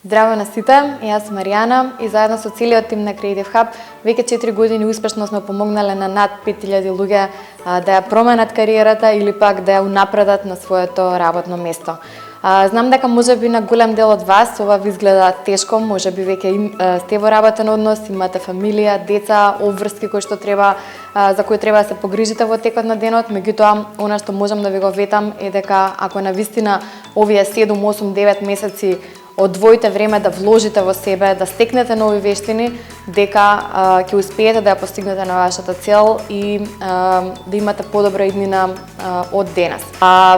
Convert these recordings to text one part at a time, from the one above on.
Здраво на сите, јас сум Маријана и заедно со целиот тим на Creative Hub веќе 4 години успешно сме помогнале на над 5000 луѓе да ја променат кариерата или пак да ја унапредат на своето работно место. Знам дека можеби на голем дел од вас ова ви изгледа тешко, можеби веќе сте во работен однос, имате фамилија, деца, обврски за кои треба да се погрижите во текот на денот, меѓутоа она што можам да ви го ветам е дека ако навистина овие 7, 8, 9 месеци одвоите време да вложите во себе, да стекнете нови вештини, дека ќе успеете да ја постигнете на вашата цел и да имате подобра иднина од денес.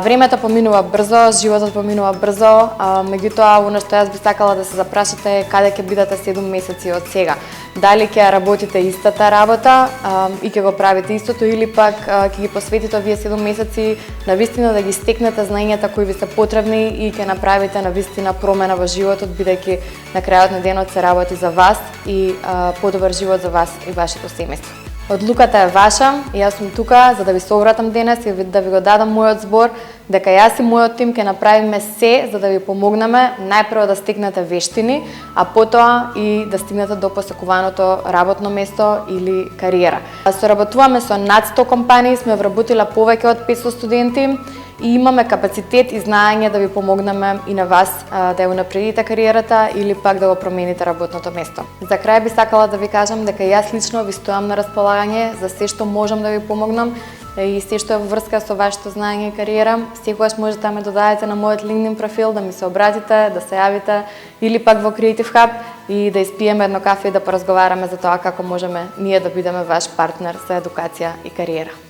Времето поминува брзо, животот поминува брзо, меѓутоа она што јас би сакала да се запрашате е каде ќе бидете 7 месеци од сега. Дали ќе работите истата работа и ќе го правите истото или пак ќе ги посветите овие 7 месеци навистина да ги стекнете знаењата кои ви се потребни и ќе направите навистина промена во животот, бидејќи на крајот на денот се работи за вас и подобар живот за вас и вашето семејство. Одлуката е ваша и јас сум тука за да ви се обратам денес и да ви го дадам мојот збор дека јас и мојот тим ќе направиме се за да ви помогнеме најпрво да стекнете вештини, а потоа и да стигнете до посакуваното работно место или кариера. Соработуваме со над 100 компании, сме вработила повеќе од 500 студенти и имаме капацитет и знаење да ви помогнеме и на вас да ја унапредите кариерата или пак да го промените работното место. За крај би сакала да ви кажам дека јас лично ви стојам на располагање за се што можам да ви помогнам и се што е во врска со вашето знаење и кариера. Секогаш можете да ме додадете на мојот LinkedIn профил, да ми се обратите, да се јавите или пак во Creative Hub и да испиеме едно кафе и да поразговараме за тоа како можеме ние да бидеме ваш партнер за едукација и кариера.